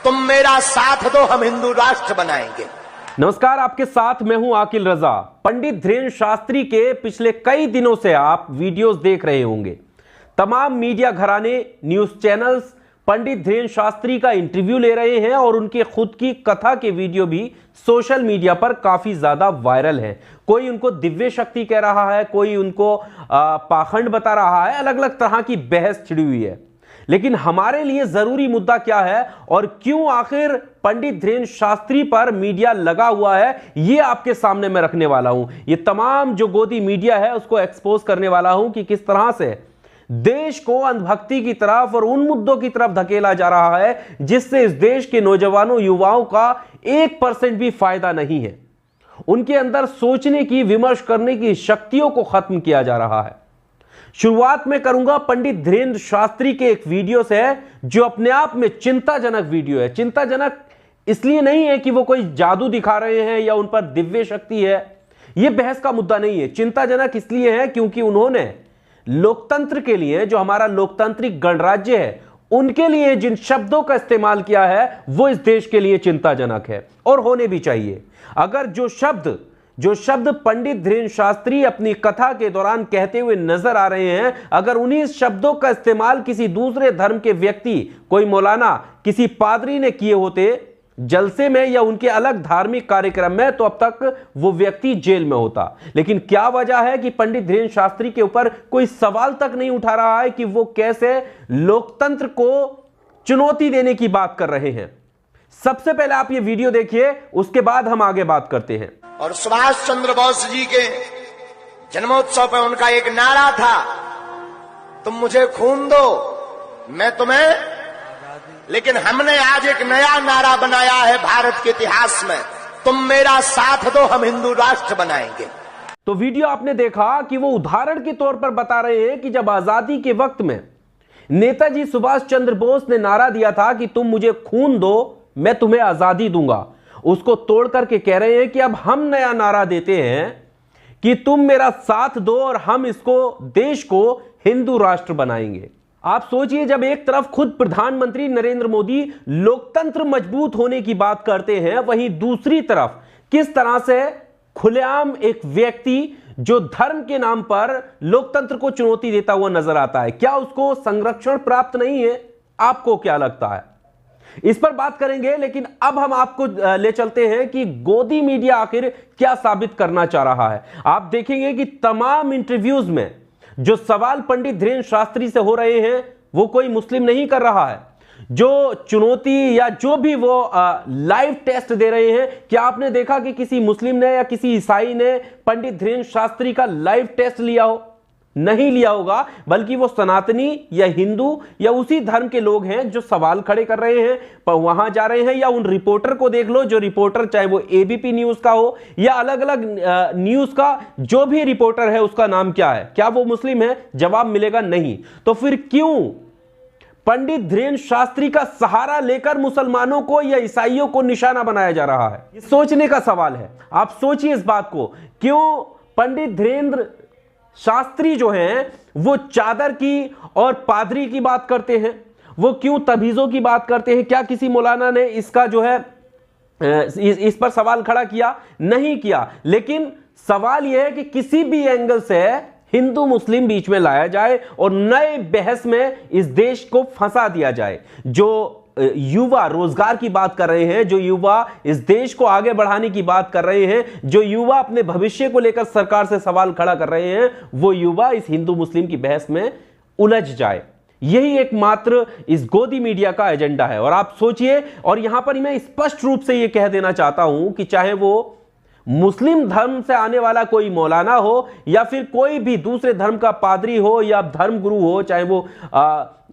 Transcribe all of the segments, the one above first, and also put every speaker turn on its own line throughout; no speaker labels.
तुम मेरा साथ दो, हम हिंदू राष्ट्र बनाएंगे।
नमस्कार, आपके साथ मैं हूं आकिल रजा। पंडित धीरेन्द्र शास्त्री के पिछले कई दिनों से आप वीडियोस देख रहे होंगे। तमाम मीडिया घराने, न्यूज चैनल्स पंडित धीरेन्द्र शास्त्री का इंटरव्यू ले रहे हैं और उनके खुद की कथा के वीडियो भी सोशल मीडिया पर काफी ज्यादा वायरल हैं। कोई उनको दिव्य शक्ति कह रहा है, कोई उनको पाखंड बता रहा है, अलग अलग तरह की बहस छिड़ी हुई है। लेकिन हमारे लिए जरूरी मुद्दा क्या है और क्यों आखिर पंडित धीरेन्द्र शास्त्री पर मीडिया लगा हुआ है, यह आपके सामने मैं रखने वाला हूं। यह तमाम जो गोदी मीडिया है उसको एक्सपोज करने वाला हूं कि किस तरह से देश को अंधभक्ति की तरफ और उन मुद्दों की तरफ धकेला जा रहा है जिससे इस देश के नौजवानों, युवाओं का 1% भी फायदा नहीं है। उनके अंदर सोचने की, विमर्श करने की शक्तियों को खत्म किया जा रहा है। शुरुआत में करूंगा पंडित धीरेन्द्र शास्त्री के एक वीडियो से, जो अपने आप में चिंताजनक वीडियो है। चिंताजनक इसलिए नहीं है कि वो कोई जादू दिखा रहे हैं या उन पर दिव्य शक्ति है, यह बहस का मुद्दा नहीं है। चिंताजनक इसलिए है क्योंकि उन्होंने लोकतंत्र के लिए, जो हमारा लोकतांत्रिक गणराज्य है, उनके लिए जिन शब्दों का इस्तेमाल किया है वो इस देश के लिए चिंताजनक है और होने भी चाहिए। अगर जो शब्द पंडित धीरेन्द्र शास्त्री अपनी कथा के दौरान कहते हुए नजर आ रहे हैं, अगर उन्हीं शब्दों का इस्तेमाल किसी दूसरे धर्म के व्यक्ति, कोई मौलाना, किसी पादरी ने किए होते जलसे में या उनके अलग धार्मिक कार्यक्रम में, तो अब तक वो व्यक्ति जेल में होता। लेकिन क्या वजह है कि पंडित धीरेन्द्र शास्त्री के ऊपर कोई सवाल तक नहीं उठा रहा है कि वो कैसे लोकतंत्र को चुनौती देने की बात कर रहे हैं? सबसे पहले आप ये वीडियो देखिए, उसके बाद हम आगे बात करते हैं।
और सुभाष चंद्र बोस जी के जन्मोत्सव पर उनका एक नारा था, तुम मुझे खून दो, मैं तुम्हें। लेकिन हमने आज एक नया नारा बनाया है भारत के इतिहास में, तुम मेरा साथ दो, हम हिंदू राष्ट्र बनाएंगे।
तो वीडियो आपने देखा कि वो उदाहरण के तौर पर बता रहे हैं कि जब आजादी के वक्त में नेताजी सुभाष चंद्र बोस ने नारा दिया था कि तुम मुझे खून दो, मैं तुम्हें आजादी दूंगा, उसको तोड़ करके कह रहे हैं कि अब हम नया नारा देते हैं कि तुम मेरा साथ दो और हम इसको, देश को हिंदू राष्ट्र बनाएंगे। आप सोचिए, जब एक तरफ खुद प्रधानमंत्री नरेंद्र मोदी लोकतंत्र मजबूत होने की बात करते हैं, वहीं दूसरी तरफ किस तरह से खुलेआम एक व्यक्ति जो धर्म के नाम पर लोकतंत्र को चुनौती देता हुआ नजर आता है, क्या उसको संरक्षण प्राप्त नहीं है? आपको क्या लगता है? इस पर बात करेंगे, लेकिन अब हम आपको ले चलते हैं कि गोदी मीडिया आखिर क्या साबित करना चाह रहा है। आप देखेंगे कि तमाम इंटरव्यूज में जो सवाल पंडित धीरेन्द्र शास्त्री से हो रहे हैं वो कोई मुस्लिम नहीं कर रहा है। जो चुनौती या जो भी वो लाइव टेस्ट दे रहे हैं, क्या आपने देखा कि किसी मुस्लिम ने या किसी ईसाई ने पंडित धीरेन्द्र शास्त्री का लाइव टेस्ट लिया हो? नहीं लिया होगा, बल्कि वो सनातनी या हिंदू या उसी धर्म के लोग हैं जो सवाल खड़े कर रहे हैं, पर वहां जा रहे हैं। या उन रिपोर्टर को देख लो, जो रिपोर्टर चाहे वो एबीपी न्यूज का हो या अलग अलग न्यूज का जो भी रिपोर्टर है, उसका नाम क्या है? क्या वो मुस्लिम है? जवाब मिलेगा नहीं। तो फिर क्यों पंडित धीरेन्द्र शास्त्री का सहारा लेकर मुसलमानों को या ईसाइयों को निशाना बनाया जा रहा है? ये सोचने का सवाल है। आप सोचिए इस बात को, क्यों पंडित धीरेन्द्र शास्त्री जो हैं वो चादर की और पादरी की बात करते हैं? वो क्यों तबीजों की बात करते हैं? क्या किसी मौलाना ने इसका जो है इस पर सवाल खड़ा किया? नहीं किया। लेकिन सवाल यह है कि किसी भी एंगल से हिंदू मुस्लिम बीच में लाया जाए और नए बहस में इस देश को फंसा दिया जाए। जो युवा रोजगार की बात कर रहे हैं, जो युवा इस देश को आगे बढ़ाने की बात कर रहे हैं, जो युवा अपने भविष्य को लेकर सरकार से सवाल खड़ा कर रहे हैं, वो युवा इस हिंदू मुस्लिम की बहस में उलझ जाए। यही एकमात्र इस गोदी मीडिया का एजेंडा है। और आप सोचिए, और यहां पर मैं स्पष्ट रूप से यह कह देना चाहता हूं कि चाहे वो मुस्लिम धर्म से आने वाला कोई मौलाना हो या फिर कोई भी दूसरे धर्म का पादरी हो या धर्म गुरु हो, चाहे वो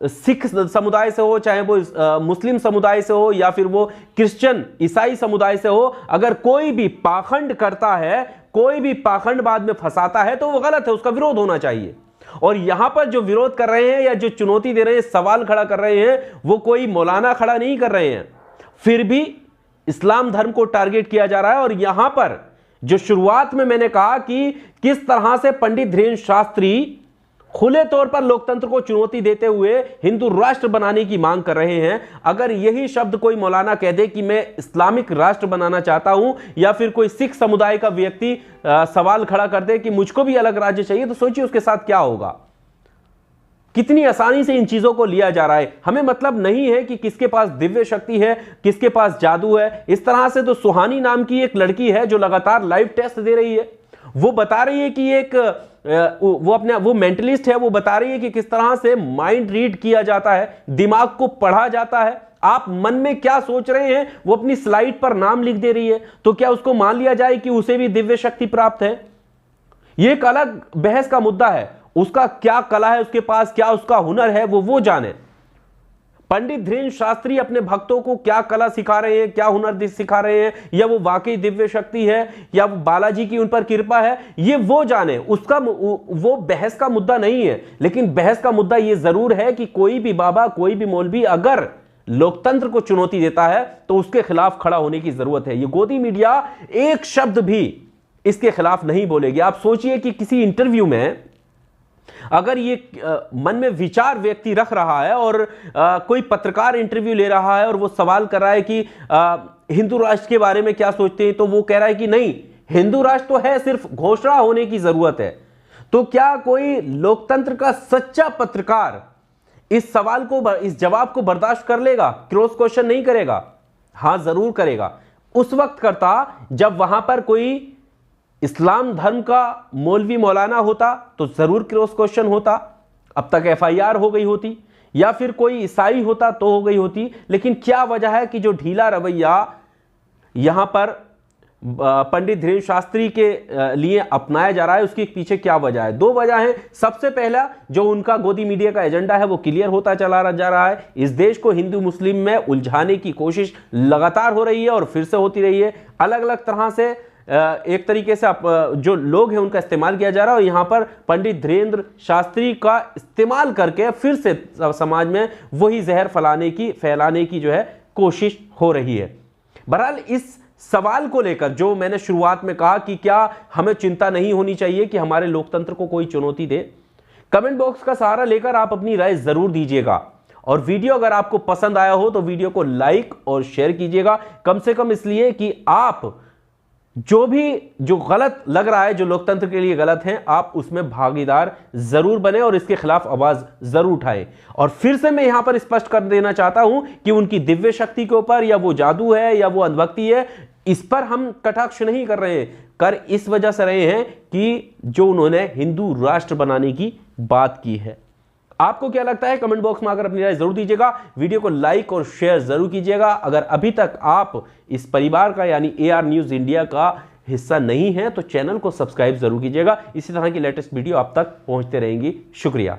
सिख समुदाय से हो, चाहे वो मुस्लिम समुदाय से हो या फिर वो क्रिश्चियन ईसाई समुदाय से हो, अगर कोई भी पाखंड करता है, कोई भी पाखंडवाद में फंसाता है, तो वो गलत है, उसका विरोध होना चाहिए। और यहां पर जो विरोध कर रहे हैं या जो चुनौती दे रहे हैं, सवाल खड़ा कर रहे हैं, वो कोई मौलाना खड़ा नहीं कर रहे हैं, फिर भी इस्लाम धर्म को टारगेट किया जा रहा है। और यहां पर जो शुरुआत में मैंने कहा कि किस तरह से पंडित धीरेन्द्र शास्त्री खुले तौर पर लोकतंत्र को चुनौती देते हुए हिंदू राष्ट्र बनाने की मांग कर रहे हैं। अगर यही शब्द कोई मौलाना कह दे कि मैं इस्लामिक राष्ट्र बनाना चाहता हूं, या फिर कोई सिख समुदाय का व्यक्ति सवाल खड़ा कर दे कि मुझको भी अलग राज्य चाहिए, तो सोचिए उसके साथ क्या होगा। कितनी आसानी से इन चीजों को लिया जा रहा है। हमें मतलब नहीं है कि किसके पास दिव्य शक्ति है, किसके पास जादू है। इस तरह से तो सुहानी नाम की एक लड़की है जो लगातार लाइव टेस्ट दे रही है। वो बता रही है कि वो मेंटलिस्ट है। वो बता रही है कि किस तरह से माइंड रीड किया जाता है, दिमाग को पढ़ा जाता है। आप मन में क्या सोच रहे हैं वो अपनी स्लाइड पर नाम लिख दे रही है। तो क्या उसको मान लिया जाए कि उसे भी दिव्य शक्ति प्राप्त है? यह एक अलग बहस का मुद्दा है। उसका क्या कला है उसके पास, क्या उसका हुनर है, वो जाने। पंडित धीरेन्द्र शास्त्री अपने भक्तों को क्या कला सिखा रहे हैं, क्या हुनर सिखा रहे हैं, या वो वाकई दिव्य शक्ति है, या वो बालाजी की उन पर कृपा है, ये वो जाने। उसका वो बहस का मुद्दा नहीं है। लेकिन बहस का मुद्दा ये जरूर है कि कोई भी बाबा, कोई भी मौलवी अगर लोकतंत्र को चुनौती देता है तो उसके खिलाफ खड़ा होने की जरूरत है। ये गोदी मीडिया एक शब्द भी इसके खिलाफ नहीं बोलेगी। आप सोचिए कि किसी इंटरव्यू में अगर ये मन में विचार व्यक्ति रख रहा है और कोई पत्रकार इंटरव्यू ले रहा है और वो सवाल कर रहा है कि हिंदू राष्ट्र के बारे में क्या सोचते हैं, तो वो कह रहा है कि नहीं, हिंदू राष्ट्र तो है, सिर्फ घोषणा होने की जरूरत है। तो क्या कोई लोकतंत्र का सच्चा पत्रकार इस सवाल को, इस जवाब को बर्दाश्त कर लेगा? क्रॉस क्वेश्चन नहीं करेगा? हां, जरूर करेगा। उस वक्त करता जब वहां पर कोई इस्लाम धर्म का मौलवी मौलाना होता तो जरूर क्रॉस क्वेश्चन होता, अब तक एफआईआर हो गई होती, या फिर कोई ईसाई होता तो हो गई होती। लेकिन क्या वजह है कि जो ढीला रवैया यहां पर पंडित धीरेन्द्र शास्त्री के लिए अपनाया जा रहा है, उसके पीछे क्या वजह है? दो वजह है। सबसे पहला, जो उनका गोदी मीडिया का एजेंडा है वो क्लियर होता चला जा रहा है। इस देश को हिंदू मुस्लिम में उलझाने की कोशिश लगातार हो रही है और फिर से होती रही है। अलग अलग तरह से एक तरीके से जो लोग हैं उनका इस्तेमाल किया जा रहा है, और यहां पर पंडित धीरेन्द्र शास्त्री का इस्तेमाल करके फिर से समाज में वही जहर फैलाने की जो है कोशिश हो रही है। बहरहाल इस सवाल को लेकर जो मैंने शुरुआत में कहा कि क्या हमें चिंता नहीं होनी चाहिए कि हमारे लोकतंत्र को कोई चुनौती दे, कमेंट बॉक्स का सहारा लेकर आप अपनी राय जरूर दीजिएगा। और वीडियो अगर आपको पसंद आया हो तो वीडियो को लाइक और शेयर कीजिएगा, कम से कम इसलिए कि आप जो गलत लग रहा है, जो लोकतंत्र के लिए गलत है, आप उसमें भागीदार जरूर बने और इसके खिलाफ आवाज जरूर उठाएं। और फिर से मैं यहां पर स्पष्ट कर देना चाहता हूं कि उनकी दिव्य शक्ति के ऊपर, या वो जादू है या वो अंधभक्ति है, इस पर हम कटाक्ष नहीं कर रहे हैं। कर इस वजह से रहे हैं कि जो उन्होंने हिंदू राष्ट्र बनाने की बात की है। आपको क्या लगता है? कमेंट बॉक्स में आकर अपनी राय जरूर दीजिएगा। वीडियो को लाइक और शेयर जरूर कीजिएगा। अगर अभी तक आप इस परिवार का यानी AR न्यूज़ इंडिया का हिस्सा नहीं है तो चैनल को सब्सक्राइब जरूर कीजिएगा। इसी तरह की लेटेस्ट वीडियो आप तक पहुंचते रहेंगी। शुक्रिया।